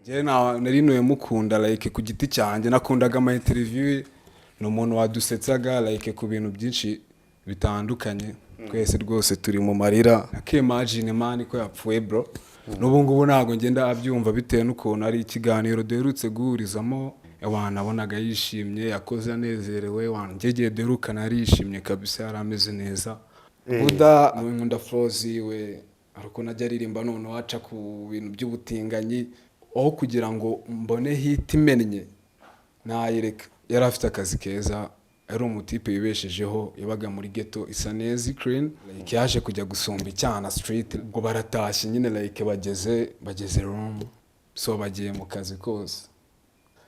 Je narinuye mukunda like ku giti cyanjye nakundaga ama interview no umuntu wadusetsaga like ku bintu byinshi bitandukanye twese rwose turi mu marira akimagine man ko yapfuye bro n'ubu ngubu ntago ngenda abyumva bitewe n'ukuntu ari ikiganiro derutse guhurizamo abantu abonaga yishimye yakoze anezerewe wangegeye derukana arishimye kabisa yarameze neza Buda nkunda flows we ariko najya aririmba none waca ku bintu by'ubutinganyi aho kugira ngo mbone hit imennye nayireka yari afite akazi keza ari umutipe yibeshejeho yabaga muri ghetto isa neza clean like yaje kujya gusumba icyana street ngo baratashye nyine like bageze room so bagiye mu kazi kose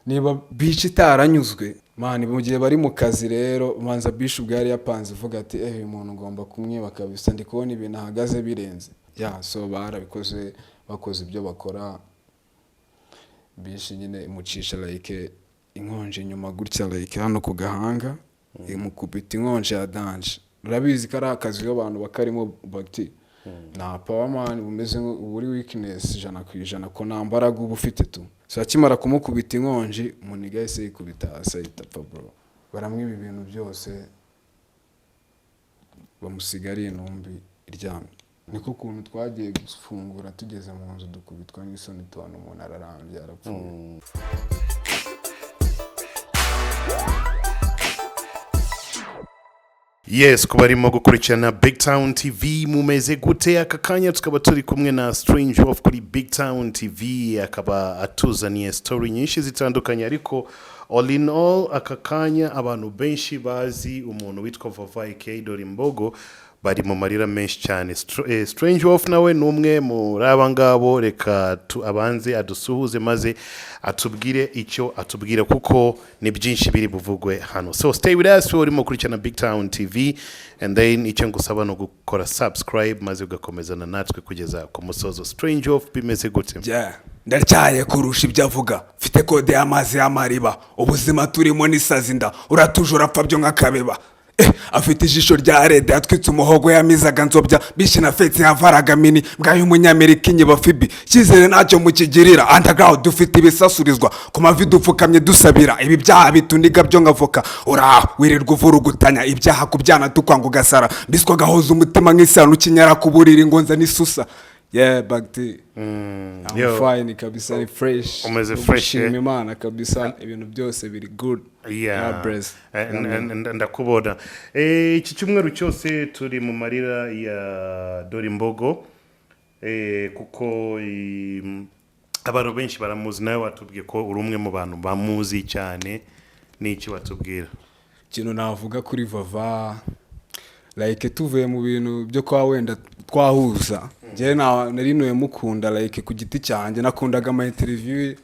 niba bici taranyuzwe man mu gihe bari mu kazi rero manza bishi ubwari yapanze uvuga ati uyu muntu ngomba kumwiba kabisa ndi kubona ibintu ahagaze birenze so barabikoze bakoze ibyo bakora bishi nyine imucisha like inkonje inyuma gutya like hano ku gahanga imukubita inkonje ya danje urabizi ko ari akazi y'abantu bakarimo bati na power man bumeze uri weakness jana kwijana ko nambaraga ubu ufite tu so akimara kumukubita inkonje umuniga yese ikubita asayita pa bro baramwe ibi bintu byose bamusigariye numbi iryamye niko kuntu twagiye gufungura tugeze mu nzu dukubitwa n'isoni tubona umuntu ararambye arapfuye. Yes, kubarimo gukurikirana BigTown TV mumeze gute aka kanya tukaba turi kumwe na Strange of kuri BigTown TV akaba atuzaniye story nyinshi zitandukanye ariko all in all aka kanya abantu benshi bazi umuntu witwa VAVA Dori Mbogo bari mu marira menshi cyane. Strange of nawe numwe muri abangabo reka abanze adusuhuze maze atubwire icyo atubwira kuko ni byinshi biri buvugwe hano. So stay with us urimo kurikirana BigTown TV and then icyo ngusaba no gukora subscribe maze ugakomezana natwe kugeza ku musozo. Strange of bimeze gute? Ndarcyaye kurusha ibyo avuga mfite kode y'amazi y'amariba ubuzima turimo nisazinda uratujura apfa byo nk'akabeba afite ijisho rya red yatwitse umuhogo yamizaga nzobya bishina fetse yavaraga mini bwayo umunyamerika inyiba fibi cyizere ntacyo mukigirira underground dufite ibisasurizwa ku mavi dupfukamye dusabira ibi byaha bituniga byo ngavoka ura wirirwa uvurugutanya ibyaha kubyana tukwanga ugasara biswa gahoza umutima nk'isano kinyara kuburira ingonza n'isusa bagti I'm fine kabisa ni fresh umeze fresh imana kabisa ibintu byose biri good ndakubona iki cyumweru cyose turi mu marira ya Dori Mbogo kuko abantu benshi baramuzi nawe watubwiye ko uri umwe mu bantu bamuzi cyane n'iki watubwira kintu navuga kuri VAVA like tuvuye mu bintu byo kwa wenda twahuza je narinuye mukunda like ku giti cyanjye nakundaga ama interview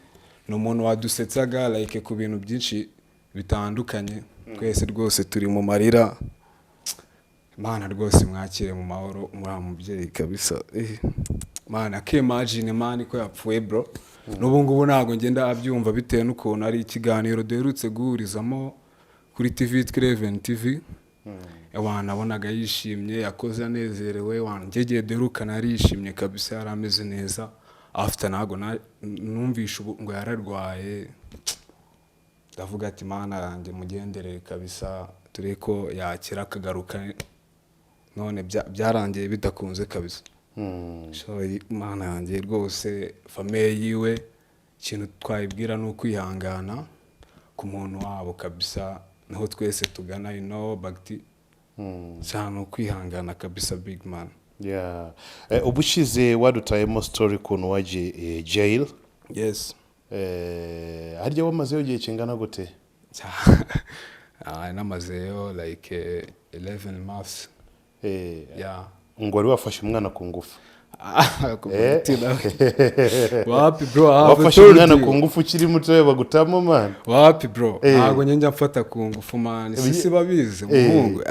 no umuntu wadusetsaga like ku bintu byinshi bitandukanye twese rwose turi mu marira mana rwose mwakire mu mahoro muri amubyeyi kabisa mana akimagine man ko yapfuye bro n'ubu ngubu ntago ngenda abyumva bitewe n'ukuntu ari ikiganiro derutse guhurizamo kuri TV 11 TV abantu abonaga yishimye yakoze anezerewe wangegeye derukana arishimye kabisa yarameze neza after nago numvisha ngo yararwaye ndavuga ati mana yanjye mugendere kabisa tureko yakira akagaruka none byarangiye bidakunze kabisa so mana yanjye rwose famille yiwe ikintu twayibwira no kwihangana ku muntu wabo kabisa naho twese tugana bagti cyane kwihangana kabisa big man ubushize wadutayemo story kuntu waje jail yes harya wamazeyo gihe kingana gute namazeyo like 11 months ngo wari wafashe umwana ku ngufu wapi bro wafashe umwana ku ngufu ukiri muto bagutamo man wapi bro ntago njya mfata ku ngufu man sisi babizi umuhungu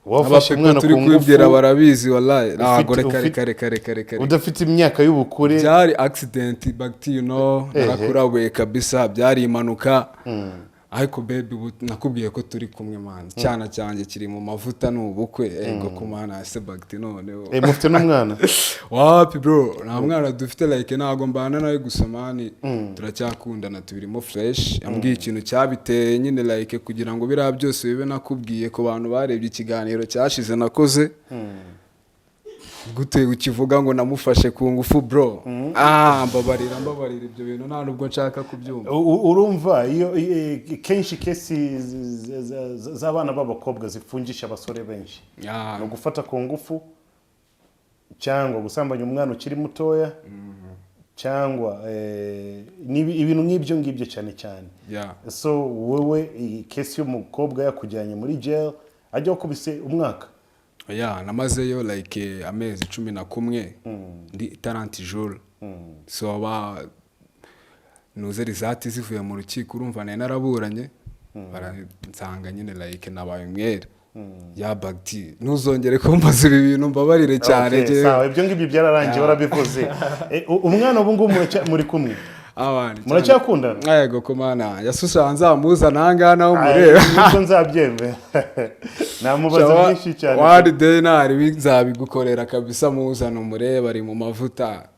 wafashe umwana ku ngufu barabizi wallahi ntago reka udafite imyaka y'ubukure byari accident bagti narakurawe kabisa byari impanuka ariko baby nakubwiye ko turi kumwe man cyana cyanjye kiri mu mavuta n'ubukwe ego kumana se bagti none mufite n'umwana wapi bro nta mwana dufite like ntago mbana nawe gusa mani turacyakundana tubirimo fresh yambwiye ikintu cyabiteye nyine like kugira ngo bira byose bibe nakubwiye ko bantu barebye ikiganiro cyashize nakoze gute ukivuga ngo namufashe ku ngufu bro mbabarira ibyo bintu nta nubwo nshaka kubyumva urumva iyo kenshi kesi z'abana b'abakobwa zifungisha abasore benshi no gufata ku ngufu cyangwa gusambanya umwana ukiri mutoya cyangwa ibintu nk'ibyo ngibyo cyane cyane so wowe kesi y'umukobwa yakujyanye muri jail ajya kubise umwaka namazeyo like amezi 11 ndi 40 jours so nuze rizati zivuye mu rukiko urumva nari naraburanye baransanga nyine like nabaye umwere ya bagti ntuzongere kumbaza ibi bintu mbabarire cyane je sawa ibyo ngibyo byararangiye warabivuze umwana ubu ngubu muri kumwe muracyakundana yego komana yasusanze amuzana hangana umureba niko nzabyembe namubaza byinshi cyane one day nari bizabigukorera kabisa muzana umureba ari mu mavuta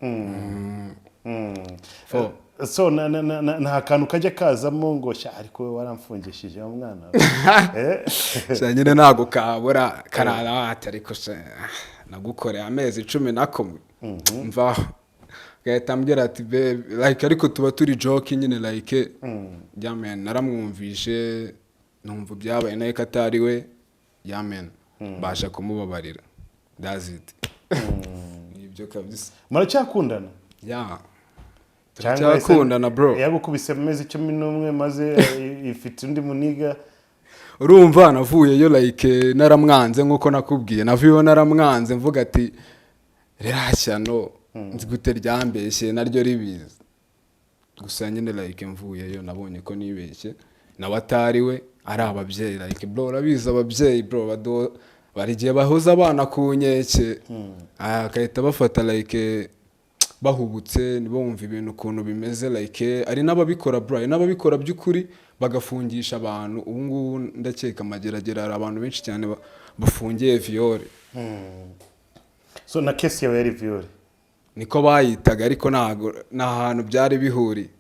so nta kantu kajya kazamo ngo ariko waramfungishije umwana nyine ntago kabura karara ariko nagukoreye amezi 11 mvaho gahita ambwira ati like ariko tuba turi joke nyine like yamen naramwumvishe numva byabaye naye katari we yamen basha kumubabarira that's it nibyo kabisa muracyakundana turacyakundana bro yagukubise amezi 11 maze ifite undi muniga urumva navuyeyo like naramwanze nkuko nakubwiye navuyeyo naramwanze mvuga ati rirashyano nzi gute ryambeshye naryo ribizi gusa nyine like mvuyeyo nabonye ko nibeshye nabatari we ari ababyeyi like bro urabizi ababyeyi bro barigiye bahoza abana ku nkeke akahita bafata like bahubutse nibumva ibintu ukuntu bimeze like ari nababikora bro ari nababikora by'ukuri bagafungisha abantu ubu ngubu ndakeka amageragera ari abantu benshi cyane bafungiye viole so na case yawe yari viole niko bayitaga ariko ntago nahantu byari bihuri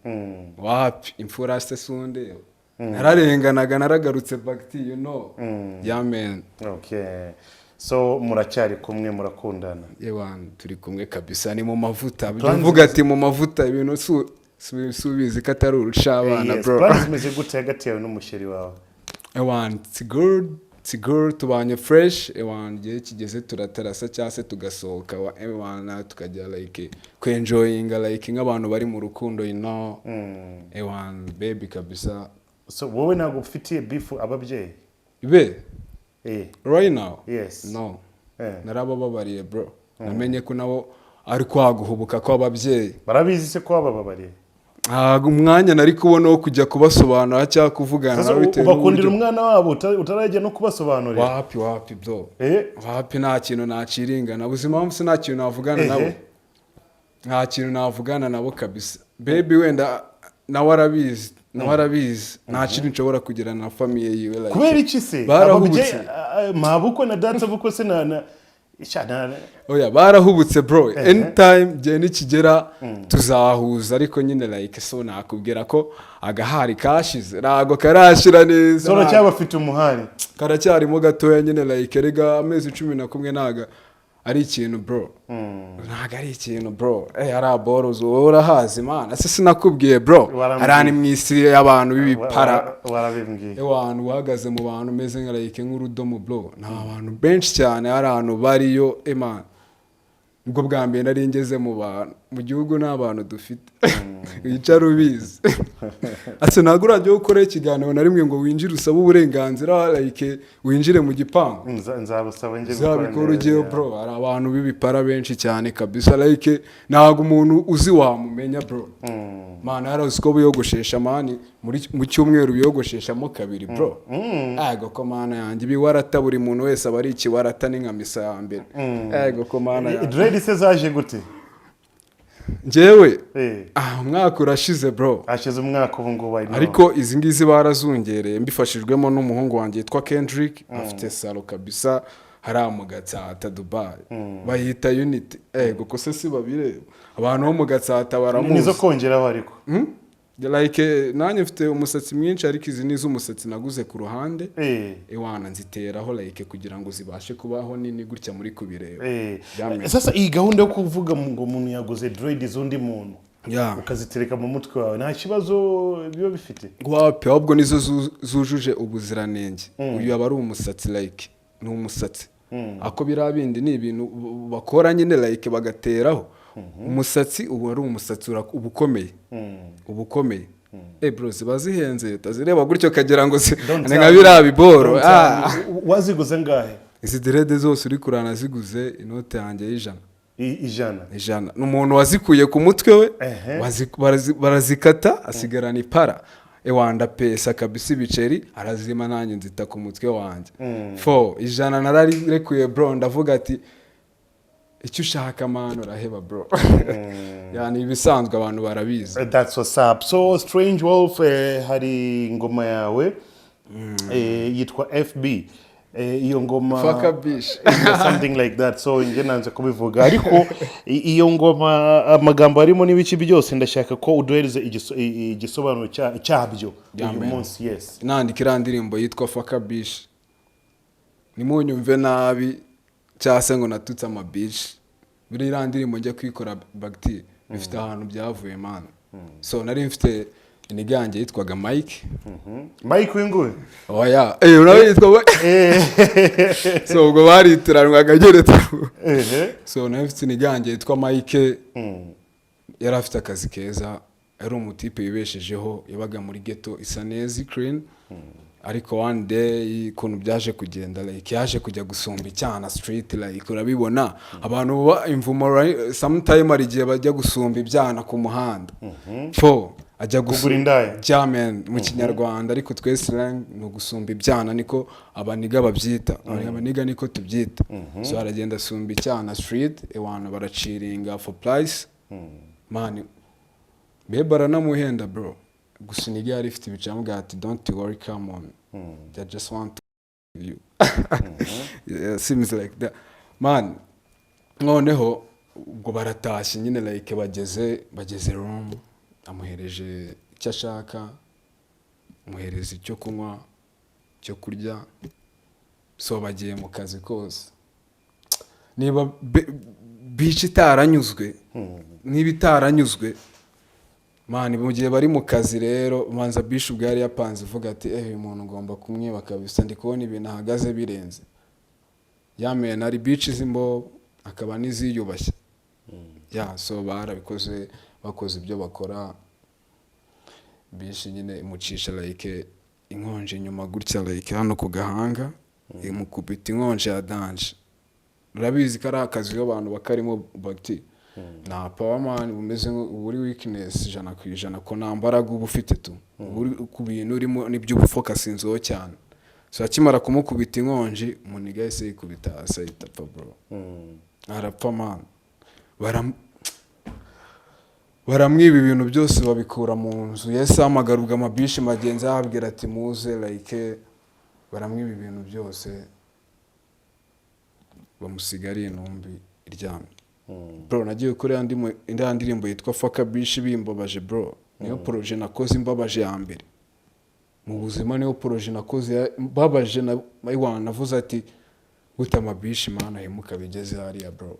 wapi imfura se sunde nararenganaga naragarutse bagti you know yamen okay so muracyari kumwe murakundana yewan turi kumwe kabisa ni mu mavuta bivuga ati mu mavuta ibintu subizi katari urushabana bro plans meze gute hagati yawe n'umusheri wawe yewan it's good tubanye fresh yewan gihe kigeze turatarasa cyase tugasohoka yewan tukajya like enjoying like nk'abantu bari mu rukundo you know yewan baby kabisa so wowe nago ufitiye beef ababyeyi right now yes no narabababariye bro namenye ko nabo ari kwaguhubuka kw'ababyeyi barabizi se ko bababariye umwanya nari kubona wo kujya kubasobanura cyangwa kuvugana nawe bitewe ubakundira umwana wabo utarajya no kubasobanurira wapi bro wapi nta kintu naciringa nabuze impamvu se nta kintu navugana nabo nta kintu navugana nabo kabisa baby wenda nawe arabizi nta kintu nshobora kugirana na famille yiwe like kubera iki se barahubutse mabuko na data buko se na oya barahubutse bro anytime gihe nikigera tuzahuza ariko nyine like so nakubwira ko agahari kashize rago karashira neza so cyabafite umuhari karacyarimo gatoya nyine like erega amezi 11 naga ari ikintu bro naga ari ikintu bro ari aborozo wowe urahazi mana se sinakubwiye bro arani mwisi y'abantu bibipara warabimbwiye abantu uhagaze mu bantu meze nka like nk'urudomo bro nta bantu benshi cyane ari ahantu bariyo man ubwo bwa mbere nari ngeze mu bantu mu gihugu n'abantu dufite wicara ubizi ase ntago urajya gukora ikiganiro na rimwe ngo winjire usaba uburenganzira like winjire mu gipangu nzabusaba nje gukora ugiye bro ari abantu bibipara benshi cyane kabisa like ntago umuntu uzi wamumenya bro mana yarazi ko buyogoshesha mani mu cyumweru biyogosheshamo kabiri bro ego ko mana yanjye biwarata buri muntu wese abari ikiwarata ni nka misa ya mbere ego ko mana dread se zaje gute njyewe umwaka urashize bro, ashize umwaka ubu ngubu ariko izi ngizi barazungereye mbifashijwemo n'umuhungu wanjye yitwa Kendrick, afite salo kabisa hariya mu Gatsata Dubai, bayita Unity. Guko se si babireba abantu bo mu Gatsata baramuzi, nizo kongeraho ariko like nanjye mfite umusatsi mwinshi, ariko izi nizo umusatsi naguze ku ruhande ewana nziteraho like kugira ngo zibashe kubaho nini gutya muri kubireba. Sasa iyi gahunda yo kuvuga ngo umuntu yaguze dread z'undi muntu ukazitereka mu mutwe wawe nta kibazo biba bifite wapi, ahubwo nizo zujuje ubuziranenge. Uyu yaba ari umusatsi like ni umusatsi, ako birabindi ni ibintu bakora nyine like bagateraho umusatsi, ubu ari umusatsi ubukomeye ubukomeye. Bro ziba zihenze utazireba gutyo kagira ngo nka birabiboro. Waziguze ngahe izi dread zose uri kurana ziguze inote yanjye y'ijana n'umuntu wazikuye ku mutwe we barazikata asigarana ipara ewanda pesa kabisa ibiceri arazima nanjye nzita ku mutwe wanjye 100 nararekuye bro, ndavuga ati icyo ushaka mano uraheba bro. Yani ibisanzwe abantu barabizi. That's what's up. So Strange Wolf hari ngoma yawe yitwa FB, iyo ngoma something like that, so nje nanze kubivuga ariko iyo ngoma amagambo arimo n'ibiki byose ndashaka ko uduhereze igisobanuro cyabyo uyu munsi. Yes, nandikira ndirimbo yitwa Faka Bish, nimunyumve nabi cyase ngo natutse amabish, biri ndirimbo njye kwikora bagti bifite ahantu byavuye man. So nari mfite iniganje yitwaga Mike. Mike winguye oya urabe yitwa so ubwo baritiranwaga geretse. So nari mfite iniganje yitwa Mike, yari afite akazi keza, ari umutipe yibeshejeho, yabaga muri ghetto isa neza clean. Ariko one day kuntu byaje kugenda like yaje kujya gusumba icyana street like urabibona abantu imvumo sometime ari gihe bajya gusumba ibyana ku muhanda ajya gusura indaya jamen mu Kinyarwanda, ariko twese slang no gusumba ibyana niko abaniga babyita, abaniga niko tubyita. So aragenda asumba icyana street ewana baraciringa for price man, bebara namuhenda bro. Gusa niga yari ifite ibicamuga ati don't worry come on, I just want to you. Yeah, seems like that man. Noneho ubwo baratashye nyine like bageze room, amuhereje icyo ashaka, amuhereza icyo kunywa cyo kurya, so bagiye mu kazi kose. Niba bici itaranyuzwe niba itaranyuzwe mani mu gihe bari mu kazi rero manza Bishop bwari yapanze uvuga ati uyu muntu ngomba kumwiba kabisa, ndi kubona ibintu ahagaze birenze. Yamenye nari beach zimbo akaba niziyubashye. So barabikoze bakoze ibyo bakora, bishi nyine imucisha like inkonje nyuma gutya like hano ku gahanga, imukubita inkonje ya danje. Urabizi ko ari akazi y'abantu bakarimo bagti na power man bumeze uri weakness 100% ko nambaraga ubu ufite tu ku bintu urimo nibyo ubufokasinzeho cyane. So akimara kumukubita inkonje muniga yese ikubita asayita pa bro, arapfa man. Baramwiba ibintu byose babikura mu nzu. Yese amagarubwa amabishi magenzi ababwira ati muze like baramwiba ibintu byose bamusigariye intumbi iryamye. Bro nagiye kuri indi ndirimbo yitwa Faka Bish bimbabaje bro, niyo projet nakoze imbabaje ya mbere mu buzima, niyo projet nakoze babaje na Iwana navuze ati gutama bish mana hemuka bigeze hariya bro.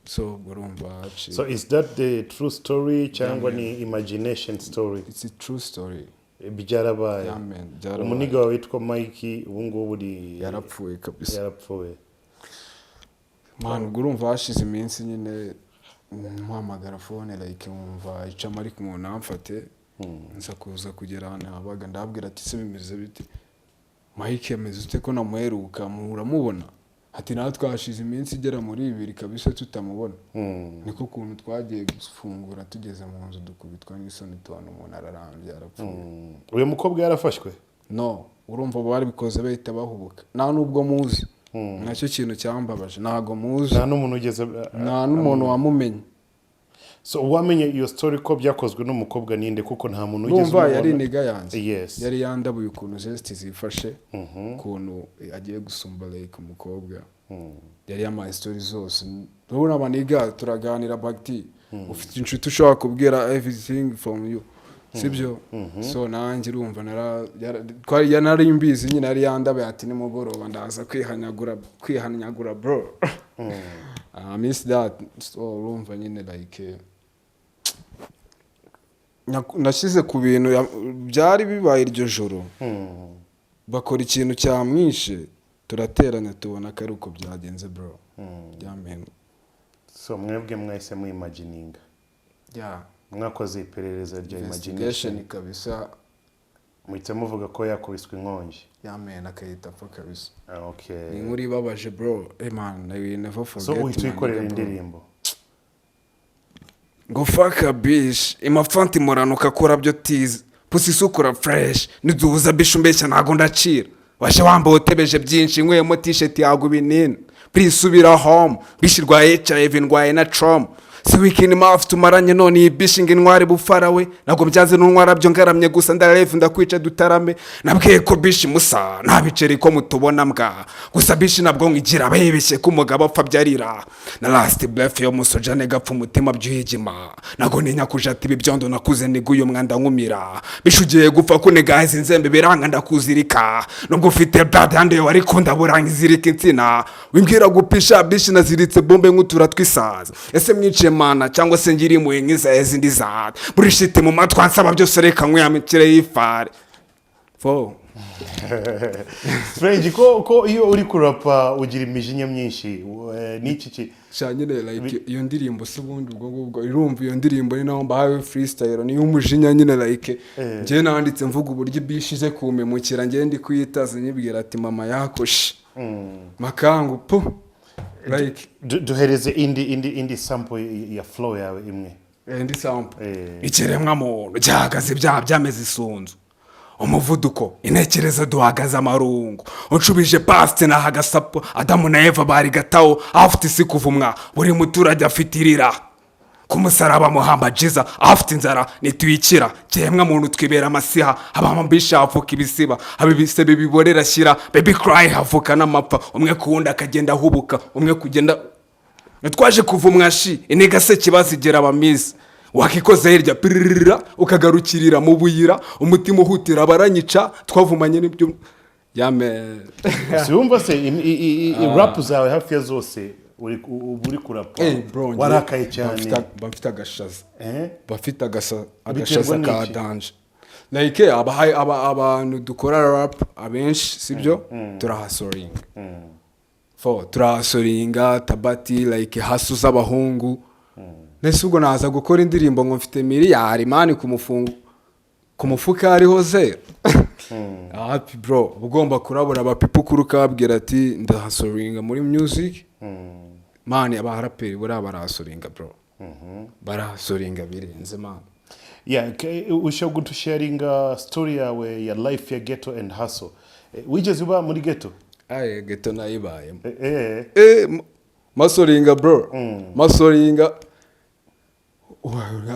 So urumva so is that the true story cyangwa ni imagination story? It's a true story. Byarabaye umuniga witwa Mike ubu ngubu yarapfuye kabisa, yarapfuye man. Urumva hashize iminsi nyine mpamagara phone like umva icama ari kumuntu amfate nza kuza kugera hano abaga ndabwira ati se bimeze bite Mike ameze ute ko namuheruka muramubona? Ati natwe hashize iminsi igera muri 2 kabisa tutamubona. Niko kuntu twagiye gufungura tugeze mu nzu dukubitwa n'isoni tubona umuntu ararambye yarapfuye. Uyu mukobwa yarafashwe? No, urumva bari bikoze bahita bahubuka. Nta nubwo muzi. Nacyo kintu cyambabaje, ntago muzi. Nta n'umuntu ugeze nta n'umuntu wamumenye. so wamenye iyo story ko byakozwe n'umukobwa ninde kuko nta muntu ugeze umubona yari niga yanze yes yari yandabuye ukuntu geste zifashe ukuntu agiye gusumba like umukobwa yari ama story zose urabona abaniga turaganira bagti ufite inshuti ushobora kubwira everything from you sibyo so nanjye urumva nari mbizi nyine yari yandabaye ati nimugoroba ndaza kwihanyagura bro I miss that so urumva nyine like nashize ku bintu byari bibaye iryo joro bakora ikintu cyamwishe turaterana tubona ko ari uko byagenze bro yamena so mwebwe mwese mu imagining mwakoze iperereza rya imagination kabisa muhita muvuga ko yakubiswe inkongi yamena akahita apfa kabisa okay ni nkuri babaje bro man I will never forget so uhita uyikorera indirimbo ngo fuck a bitch imafanti moranuka kora byo tize pusi sukura fresh niduhuza bitch umbeshya nago ndacira washe wambaye utebeje byinshi nkwemo t-shirt yago binini please subira home bishirwa HIV ndwaye na trauma si weekend mafu tumaranye none ibishinga intwari bufarawe nago byaze n'untwara byo ngaramye gusa ndareve ndakwica dutarame nabwiye ko bishi musa ntabiceri ko mutubona mbwa gusa bishi nabwo ngigira abebeshye ko umugabo apfa byarira na last breath yo musojane gapfa umutima byuhigima nago ninya kujata ibi byondo nakuze niguye umwanda nkumira bishugiye gupfa kunega izi nzembe biranga ndakuzirika nubwo ufite blood hande wari kunda buranga izirika insina wimbwira gupisha bishi naziritse bombe nk'utura twisaza ese mwice mana cyangwa se ngiri mu nkiza ezindi za burishite mu matwa nsaba byose reka nkuyamikire yifare fo strange ko iyo uri kurapa ugira imijinya myinshi n'iki ki cyanyine like iyo ndirimbo se ubundi ubwo irumva iyo ndirimbo ni naho mbahawe freestyle ni umujinya nyine like ngiye nanditse mvuga uburyo bishize kumemukira ngiye ndi kwitaza nyibwira ati mama yakoshe makangu po like duhereze indi sample ya flow yawe imwe indi sample ikiremwa muntu cyahagaze byameze isunzu umuvuduko intekerezo duhagaze amarungu uncubije past na hagasapo Adamu na Eva bari gataho afite isi kuvumwa buri muturage afitirira kumusaraba muhamba jiza afite inzara nitwikira kiremwa muntu twibera amasiha abamambisha afuka ibisiba abibise biborera shyira baby cry havuka n'amapfa umwe kuwunda akagenda hubuka umwe kugenda twaje kuvumwa shi inega se kibazigera abamizi wakikoze hirya pirira ukagarukirira mu buyira umutima uhutira baranyica twavumanye n'ibyo yame siumva se rap zawe hafi ya zose uri kurapa warakaye cyane bafite agashaza bafite agashaza ka danje like abantu dukora rap abenshi sibyo turahasoringa turahasoringa tabati like hasuza abahungu nese ubwo naza gukora indirimbo ngo mfite miliyari mani ku mufuka hariho zero happy bro ugomba kurabura abapipu kurukabwira ati ndahasoringa muri music mani abaharaperi buriya barahasoringa bro barahasoringa birenze mani ushobora gudusharinga story yawe ya life ya ghetto and hustle wigeze uba muri ghetto ghetto nayibayemo masoringa bro masoringa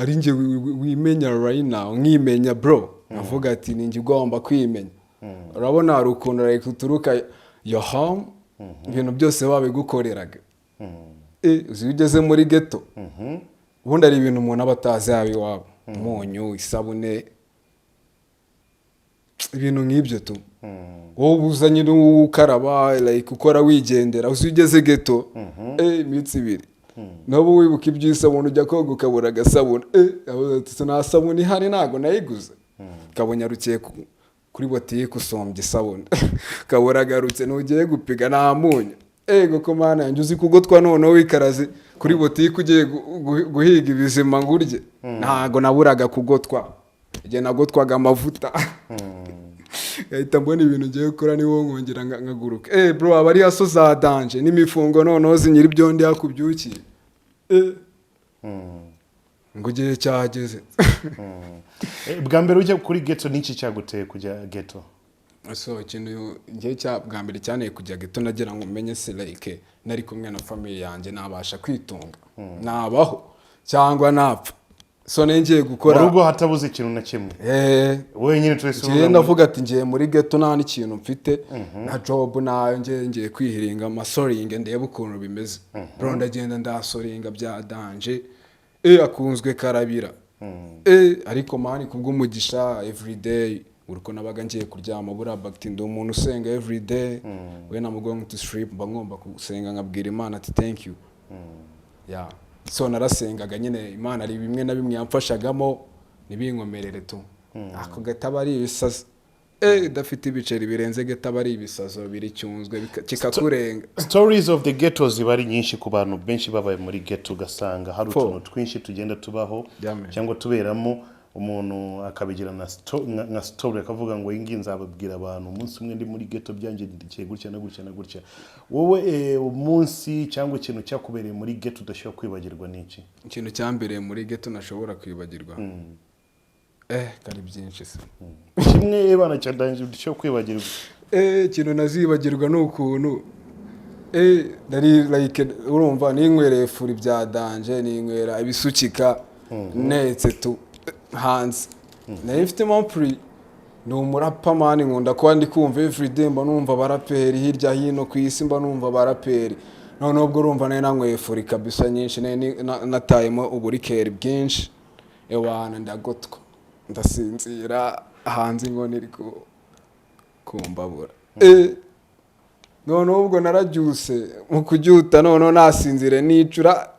ari nje wimenya right now nkimenya bro navuga ati ninjye ugomba kwimenya urabona hari ukuntu like uturuka your home ibintu byose babigukoreraga uzigeze muri ghetto ubundi ari ibintu umuntu abatazi yabi wabo umunyu isabune ibintu nk'ibyo tu wowe uzanye n'ukaraba like ukora wigendera uzigeze ghetto imitsi ibiri nabo wibuka iby'isabune ujya koga ukabura agasabune nta sabune ihari ntago nayiguze kabonye arukiye kuri botike usombye isabune kabura agarutse n'ugiye gupiga nta munyu ko mana yanjye uzi kugotwa noneho wikaraze kuri botike ugiye guhiga ibizima ngo urye ntago naburaga kugotwa igihe nagotwaga amavuta yahita mbona ibintu ngiye gukora niwo nkongera nkaguruka bro aba ari haso za danje n'imifungo noneho zinyira ibyo ndi hakubyukiye ngo ugiye cyageze bwa mbere ujya kuri ghetto n'iki cyaguteye kujya ghetto so ikintu ngiye bwa mbere cyane kujya ghetto nagira ngo umenye se like nari kumwe na family yanjye nabasha kwitunga nabaho cyangwa napfa so nengeye gukora mu rugo hatabuze ikintu na kimwe wenyine twese ngiye ndavuga ati ngiye muri ghetto nta n'ikintu mfite na job nayo ngiye kwihiringa amasoringe ndebe ukuntu bimeze bro ndagenda ndasoringa bya danje akunzwe karabira ariko mani kubw'umugisha everyday uruko nabaga ngiye kuryama bura bakti ndo umuntu usenga everyday when I'm going to sleep mba ngomba gusenga nkabwira Imana ati thank you yeah so narasengaga nyine Imana ari bimwe na bimwe yamfashagamo nibinkomerere tu ako gatabari ibisazo dafite ibiceri birenze gatabari ibisazo biri cyunzwe kikakurenga. Stories of the ghetto zibari nyinshi ku bantu benshi babaye muri ghetto gasanga hari utuntu twinshi tugenda tubaho cyangwa tuberamo umuntu akabigira na story akavuga ngo ingi nzababwira abantu umunsi umwe ndi muri ghetto byanje ndikiye gutya na gutya na gutya. Wowe umunsi cyangwa ikintu cyakubereye muri ghetto udashobora kwibagirwa niki? Ikintu cyambereye muri ghetto nashobora kwibagirwa kari byinshi se kimwe bana cyandanje udashobora kwibagirwa ikintu nazibagirwa n'ukuntu dari like urumva ninkwereye furi bya danje ninkwera ibisukika netse tu hands nayifite mompri ni umurapa mani nkunda kuba ndi kumva everyday mba numva baraperi hirya hino ku isi mba numva baraperi none ubwo urumva nayo nanyweye furi kabisa nyinshi natayemo uburikeri bwinshi ewana ndagotwa ndasinzira hanze ngone riko kumbabura none ubwo narabyuse mu kujuta none nasinzire nicura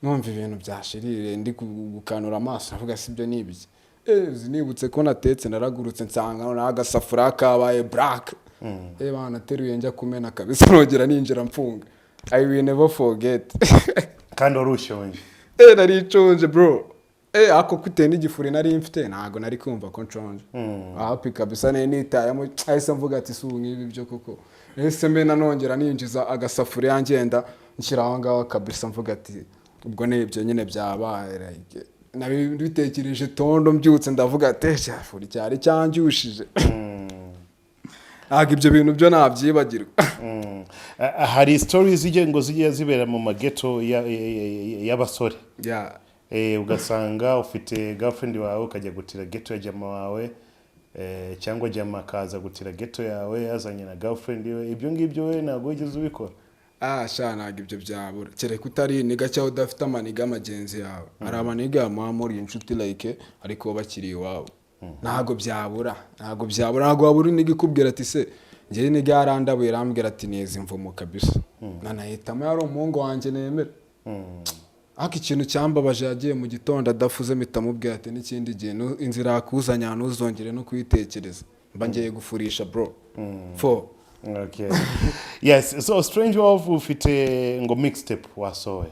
numva ibintu byashirire ndi gukanura amaso navuga sibyo nibiki zinibutse ko natetse naragurutse nsanga none agasafura kabaye black bana teruye njya kumena kabisa nogera ninjira mfunga I will never forget kandi urushonje nariconje bro ako kutenda igifuri nari mfite ntago nari kumva ko nshonje happy kabisa nitayamo ahise mvuga ati su nkibi byo koko ese mena nongera ninjiza agasafuri yangenda nshyiraho ngaho kabisa mvuga ati ubwo nebyo nyine byabaye like nabitekereje tondo mbyutse ndavuga ati cyafuri cyari cyanjushije ibyo bintu byo nabyibagirwa. Hari stories ngo zigiye zibera mu mageto y'abasore ugasanga ufite girlfriend wawe ukajya gutira ghetto ya jama wawe cyangwa jama kaza gutira ghetto yawe yazanye na girlfriend we ibyo ngibyo we ntago wigeze ubikora? Ntago ibyo byabura kereka utari niga cyangwa udafite amaniga amagenzi yawe hari amaniga muri inshuti like ariko bakiri iwabo ntago byabura ntago wabura niga ikubwira ati se ngiye niga yarandabuye rambwira ati neza imvumo kabisa nanahitamo yari umuhungu wanjye nemera ikintu cyambabaje yagiye mu gitondo adafuze mitamubwira ati n'ikindi gihe inzira yakuzanya ntuzongere no kuyitekereza mba ngiye gufurisha bro okay yes so Strange Wolf ufite ngo mixtape wasohoye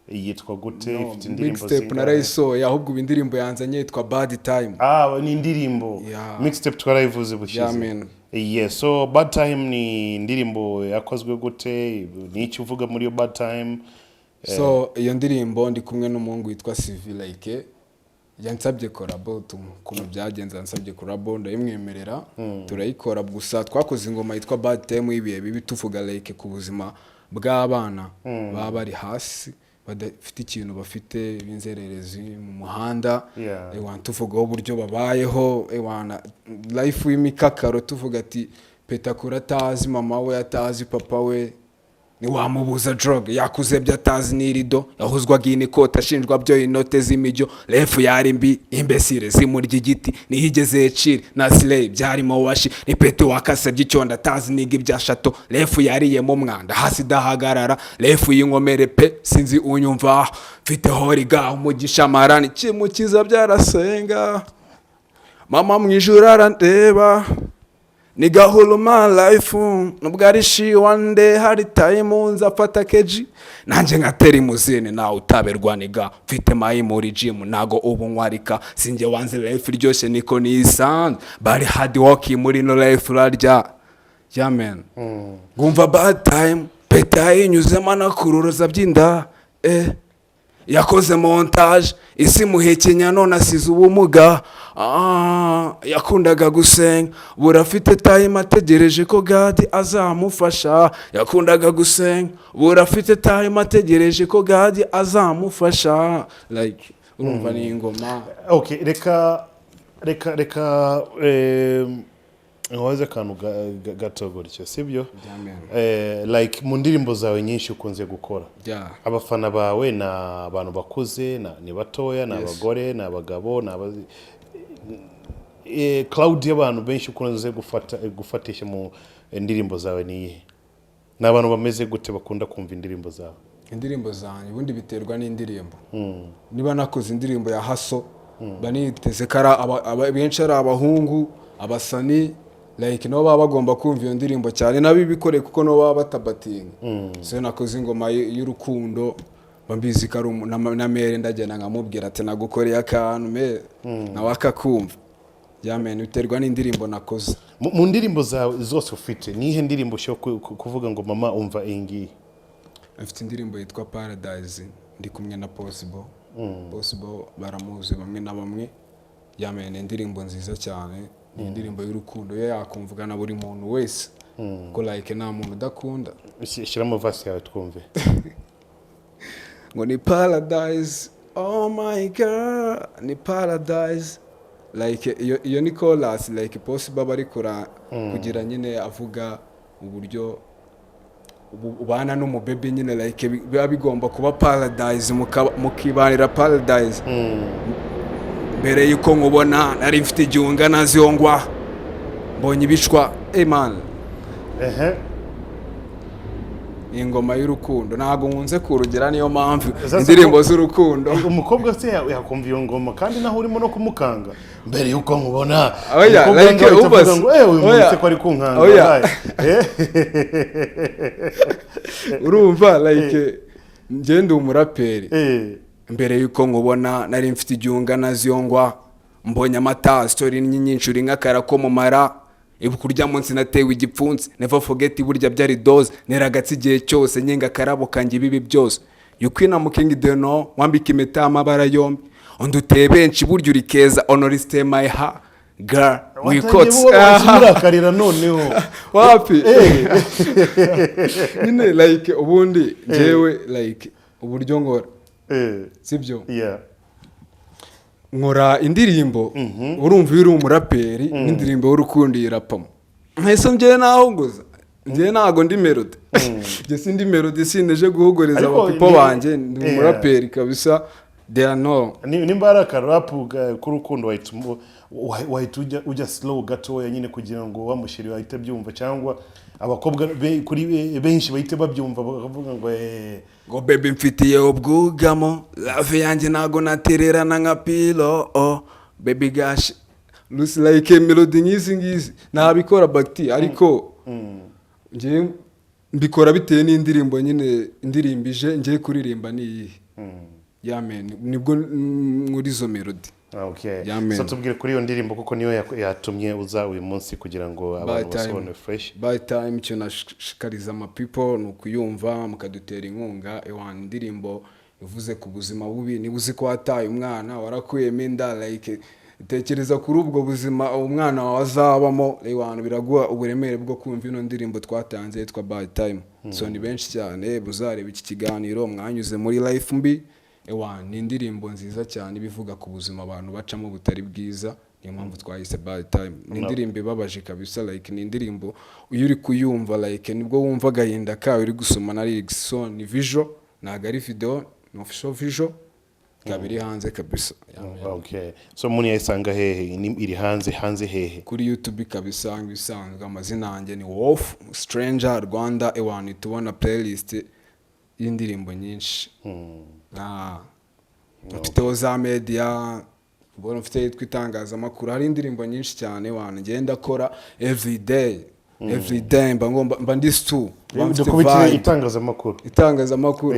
yitwa gute ifite indirimbo mixtape narayisohoye ahubwo indirimbo yanzanye yitwa Bad Time ni indirimbo mixtape twarayivuze bushize yes so Bad Time ni indirimbo yakozwe gute n'iki uvuga muri yo Bad Time? So iyo ndirimbo ndi kumwe n'umuhungu witwa Civil like yansabye collabo kuno byagenza yansabye collabo ndayimwemerera turayikora gusa twakoze ingoma yitwa Bad Time ibiye bibi tuvuga like ku buzima bw'abana baba bari hasi badafite ikintu bafite binzererezi mu muhanda want tuvuga uburyo babayeho wana life y'imikakaro tuvuga ati petakura tazi mama we atazi papa we ni wamubuza drug yakuze byatazi n'irido yahuzwaga inikota ashinjwa byo inote z'imijyo refu yari mbi imbesire zimurya igiti nihigeze ecire na slay byarimo washi ni peto wakase by'icyonda atazi niga ibyashato refu yariyemo mwanda hasi dahagarara refu y'inkomere pe sinzi unyumva mfite horiga umugisha marani kimukiza byarasenga mama mwijuru arandeba ni gahuluma life nubwo ari shi one day hari time nzafata keji nanje nkatera imuzini nawe utaberwa niga mfite mayi muri gym nago ubu nkwarika sinjye wanze life ryoshe niko nisanze bari hard work muri no life rarya man ngumva Bad Time peta yinyuze mana kururoza byinda yakoze montage isi muhekenya none asize ubumuga yakundaga gusenga burafite time ategereje ko God azamufasha yakundaga gusenga burafite time ategereje ko God azamufasha like urumva ni ingoma. Okay, reka nwaze kantu gato gutyo sibyo like mu ndirimbo zawe nyinshi ukunze gukora abafana bawe na abantu bakuze ni batoya na abagore na abagabo na cloud y'abantu benshi ukunze gufatisha mu indirimbo zawe ni n'abantu bameze gute bakunda kumva indirimbo zawe? Indirimbo zanjye ubundi biterwa n'indirimbo. Niba nakoze indirimbo ya haso baniteze kara benshi ari abahungu abasani like no baba bagomba kumva iyo ndirimbo cyane nabibikore kuko no baba batabatinga. So nakoze ingoma y'urukundo bambizi kari na mere ndagenda nkamubwira ati nagukoreye akantu me nawe akakumva. Jamen biterwa n'indirimbo nakoze. Mu ndirimbo zawe zose ufite nihe ndirimbo cyo kuvuga ngo mama umva ingi? Afite indirimbo yitwa Paradise ndi kumwe na Possible. Possible baramuzi bamwe na bamwe. Jamen indirimbo nziza cyane. Indirimbo y'urukundo yo yakumvuga na buri muntu wese ko like nta muntu udakunda. Shiramo verse yawe twumve. Ngo ni Paradise, oh my god, ni Paradise. Like iyo ni chorus like Possible bari kugira nyine avuga uburyo ubana n'umubebe nyine like biba bigomba kuba Paradise mukibanira Paradise. Mbere yuko nkubona nari mfite igihunga naziyongwa mbonye ibishwa man ingoma y'urukundo ntago nkunze kurugera niyo mpamvu indirimbo z'urukundo umukobwa se yakumva iyo ngoma kandi naho urimo no kumukanga mbere yuko nkubona like ubaza ngo uyu muntu ko ari kunkanga urumva like ngende umuraperi mbere yuko nkubona nari mfite igihunga naziyongwa mbonye amata story nyinshi uri nk'akara ko mu mara ibukurya munsi natewe igipfunsi never forget burya byari dose neragatse igihe cyose nyenga karabo kanjye bibi byose yukwina mu king deno wambika impeta amabara yombi onduteye benshi burya uri keza honoriste my ha girl we caught murakarira noneho wapi nyine like ubundi jewe like uburyo ngora sibyo nkora indirimbo urumva uri umuraperi n'indirimbo y'urukundo irapamo ntese njye naho nguza njye nago ndi melody njye sindi melody sineje guhugoreza abapipo banje ndi umuraperi kabisa they are no nimbaraka rap ku rukundo wahita ujya slow gatoya nyine kugira ngo wamushiri wahite byumva cyangwa abakobwa kuri benshi bahite babyumva bakavuga ngo baby mfitiye ubwugamo love yanjye nago natererana nka pilo baby gash looks like melody ngizi nabikora bakti ariko ngiye mbikora biteye n'indirimbo nyine indirimbije ngiye kuririmba ni yamen nibwo muri zo melody. Okay. So tubwire kuri iyo ndirimbo kuko niyo yatumye uza uyu munsi kugira ngo abantu basone fresh. By time cyo nashikariza ama people nukuyumva mukadutera inkunga ewan ndirimbo ivuze ku buzima bubi nibuzi ko wataye umwana warakuyemo inda like tekereza kuri ubwo buzima umwana wazabamo ewan biraguha uburemere bwo kumva ino ndirimbo twatanze yitwa By Time. So ni benshi cyane buzareba iki kiganiro mwanyuze muri life mbi ni indirimbo nziza cyane bivuga ku buzima abantu bacamo butari bwiza niyo mpamvu twahise By Time. Ni indirimbo ibabaje kabisa like ni indirimbo uyu uri kuyumva like nibwo wumva gahinda kawe uri gusoma na lyrics. So ni visual ntago ari video ni official visual kabiri hanze kabisa. Okay. So muni yasanga hehe iri hanze hehe? Kuri YouTube kabisa ibisanzwe amazina yanjye ni Wolf Stranger Rwanda ewani tubona playlist y'indirimbo nyinshi. Mfite za media ubona mfite yitwa itangazamakuru hari indirimbo nyinshi cyane wana ngenda kora every day mba ndi stu kubitira itangazamakuru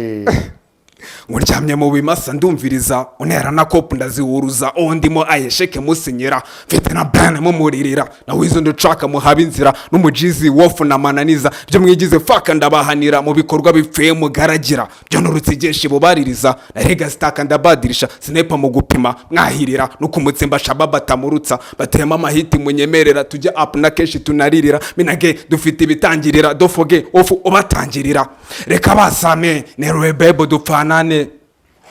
nguryamye mu bimasa ndumviriza unera na kopu ndaziwuruza ndimo ayesheke musinyira mfite na brand mumuririra nawe izo nducaka muhaba inzira n'umujizi wofu na mananiza byo mwigize faka ndabahanira mu bikorwa bipfuye mugaragira byo nurutse igeshi bubaririza narega staka ndabadirisha sinepa mu gupima mwahirira nukumutse mbashaba batamurutsa batema amahiti munyemerera tujya up na keshi tunaririra minage dufite ibitangirira dofoge ofu ubatangirira reka basame neruwe bebo dupfanane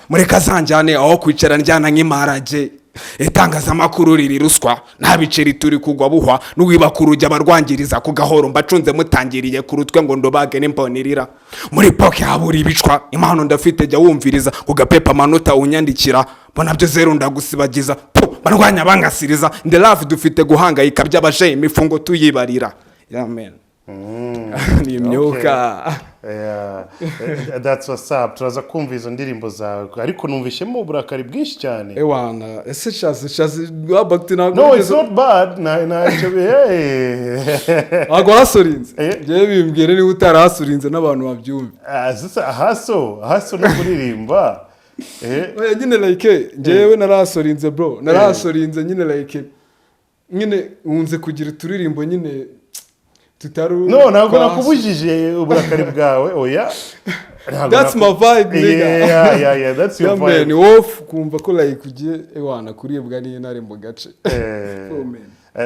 mureka zanjyane aho kwicara njyana nk'imparage itangazamakuru riri ruswa nta biceri turi kugwa buhwa n'uwiba kurujya abarwangiriza ku gahoro mbacunze mutangiriye ku rutwe ngo ndobage n'imbonirira muri poke habura ibicwa impano ndafite jya wumviriza ku gapepa amanota unyandikira bona byo zero ndagusibagiza barwanya bangasiriza in the love dufite guhangayika by'abaje imifungo tuyibarira amen ni imyuka that's what's up turaza kumva izo ndirimbo zawe ariko numvishemo uburakari bwinshi cyane ewana ese shazi bakti na no it's not bad na ago hasorinze je bimbwire ni utarasurinze n'abantu babyumva haso no kuririmba nyine like jewe narasorinze bro narasorinze nyine like nyine unze kugira turirimbo nyine tutaru ntabwo nakubujije uburakari bwawe oya that's my vibe nigga yeah that's your vibe man off kumva ko like ugiye ewana kuribwa n'intare mu gace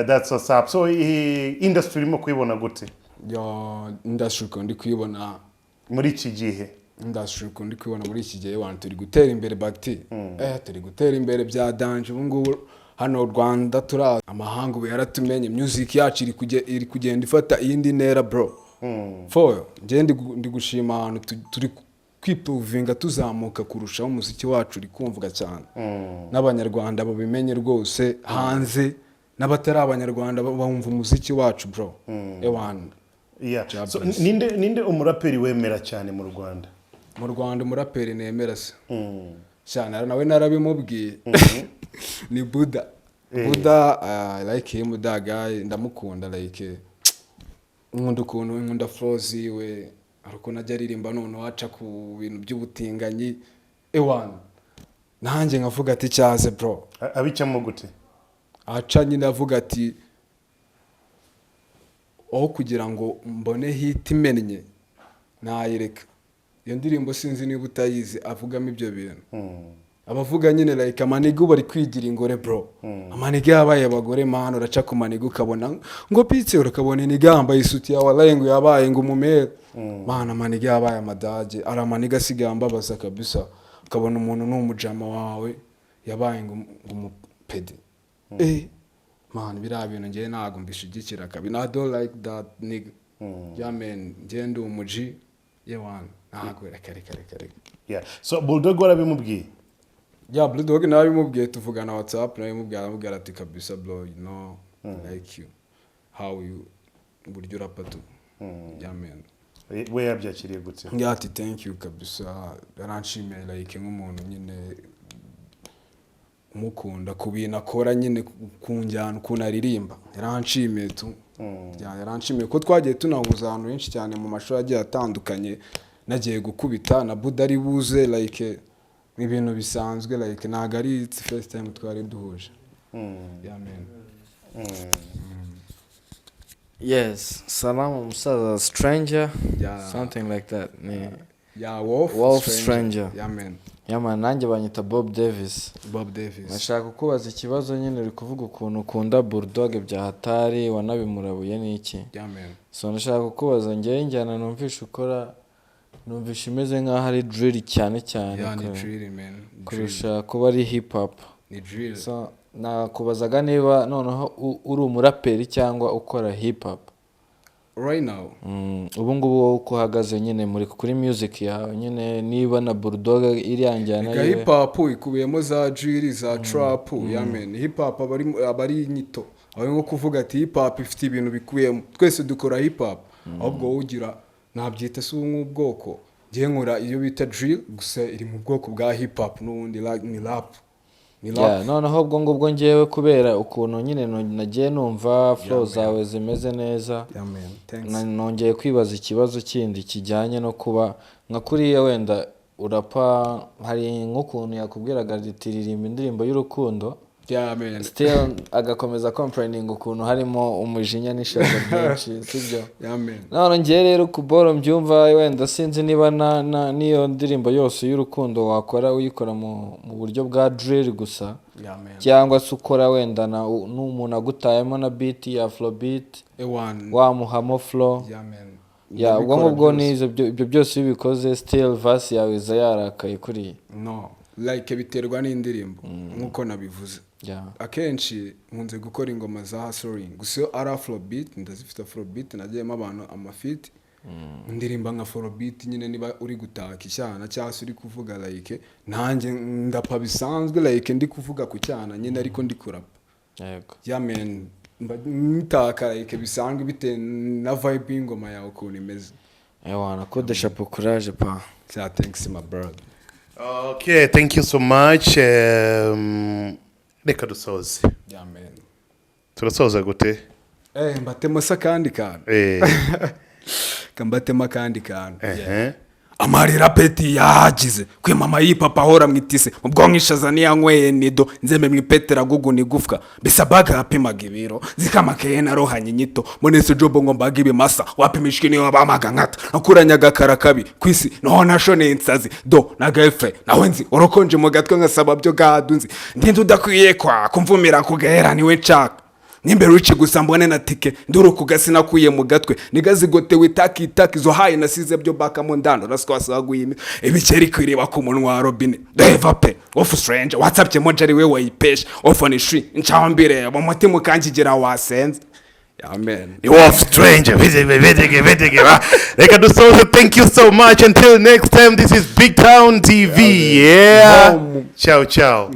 that's what's up so industry irimo kuyibona gute industry ko ndi kuyibona muri iki gihe industry ko ndi kuyibona muri iki gihe ewana turi gutera imbere bakti turi gutera imbere bya danje ubu ngubu hano Rwanda turaza amahanga ubu yaratumenye music yacu iri kugenda ifata iyindi ntera bro for ndi gushima ahantu turi kwiprovinga tuzamuka kurushaho umuziki wacu uri kumvuga cyane n'abanyarwanda babimenye rwose hanze n'abatari abanyarwanda bumva umuziki wacu bro ewana so ninde umuraperi wemera cyane mu Rwanda umuraperi nemera se cyane nawe narabimubwiye ni Buda Buda like him that guy ndamukunda like nkunda flows we ariko najya aririmba none waca ku bintu by'ubutinganyi ewana nanjye nkavuga ati cyaze bro abicamo gute aca nyine avuga ati aho kugira ngo mbone hit imennye nayireka iyo ndirimbo sinzi niba utayizi avugamo ibyo bintu abavuga nyine like amaniga bari kwigira ingore bro amaniga yabaye abagore mano uraca ku maniga ukabona ngo pitse urakabona iniga yambaye isuti yawe wallahi ngo yabaye ngo umumere mana amaniga yabaye amadage ara amaniga sigamba baza kabisa ukabona umuntu n'umujama wawe yabaye ngo umupede man bira bintu ngiye nago mbishigikira kabi I don't like that nigga man ngiye ndi umuji yewana nago reka yeah so Bulldog warabimubwiye Bulldog nawe bimubwiye tuvugana WhatsApp nawe bimubwira ati kabisa bro you know like you how you buryo rapatu man we yabyakiriye gute ati thank you kabisa yaranshimiye like nk'umuntu nyine umukunda kubina akora nyine kunjyana kunaririmba yaranshimiye tu yaranshimiye ko twagiye tunahuza ahantu henshi cyane mu mashuri agiye atandukanye nagiye gukubita na Buda ari buze like ibintu bisanzwe like naga ari first time twari duhuje man yes salama musaza stranger something like that wolf stranger man nanjye banyita Bob Davis nashaka kukubaza ikibazo nyine uri kuvuga ukuntu ukunda Bulldog bya hatari wanabimurabuye n'iki so nashaka kukubaza ngiye njyana numvisha ukora numvisha imeze nk'aho ari drill cyane kurusha kuba ari hip hop so nakubazaga niba noneho uri umuraperi cyangwa ukora hip hop right now ubu ngubu uko uhagaze nyine muri kuri music yawe nyine niba na Bulldog iri yanjyana hip hop ikubiyemo za drill za trap man hip hop abari nyito aho nko kuvuga ati hip hop ifite ibintu bikubiyemo twese dukora hip hop ahubwo ugira nabyita se nk'ubwoko gihe nkora iyo bita drill gusa iri mu bwoko bwa hip hop n'ubundi ni rap noneho ubwo ngubwo ngewe kubera ukuntu nyine nagiye numva flow zawe zimeze neza nongeye kwibaza ikibazo kindi kijyanye no kuba nka kuriya wenda urapa hari nk'ukuntu yakubwiraga ati ririmba indirimbo y'urukundo still agakomeza complaining ukuntu harimo umujinya n'ishyaka ryinshi sibyo none ngiye rero kuboro mbyumva wenda sinzi niba niyo ndirimbo yose y'urukundo wakora uyikora mu buryo bwa drill gusa cyangwa se ukora wenda n'umuntu agutayemo na beat ya afrobeat wamuhamo flow ubwo ngubwo ibyo byose bibikoze still verse yawe iza yarakaye kuriya like biterwa n'indirimbo nk'uko nabivuze akenshi nkunze gukora ingoma za hustling gusa iyo ari afrobeat ndazifite afrobeat nagiyemo abantu amafit ndirimba nka afrobeat nyine niba uri gutaka icyana cyangwa se uri kuvuga like nanjye ndapa bisanzwe like ndi kuvuga ku cyana nyine ariko ndi kurapa man ntaka like bisanzwe bite na vibe y'ingoma yawe ukuntu imeze wana code chapeau courage pa thanks my brother. Okay, thank you so much. Reka dusoze. Man. Turasoza gute? Mbatemo sakandi kantu. Kambatema kandi kantu. Amarira peti yagize kwe mama yipapa hora mwitise ubwonko ishaza niyanyweye nido nzeme mwipetera gugu nigufwa bisabaga apimaga ibiro zikamakeye na rohanye nyito monese jobo ngo mbaga ibimasa wapimishwe niyo bamaga nkata nakuranyaga karakabi kwisi no nashone insazi do nagafe nawe nzi orokonje mu gatwe ngasaba byo gadunzi ndinde udakwiye kwa kumvumira kugahera niwe nshaka nimbere uci gusa mbone na tike nduru kugasina kuye mu gatwe nigazigotewe taki zo haye nasize byo baka mu ndano raswasaguye ibikeri kwireba ku munwa wa robine deva pe of strange whatsapp mojari we wayipesha of on shri nchambire mu mutima kanjigera wasenze amen you of strange vedege reka dusoze thank you so much until next time this is BigTown TV ciao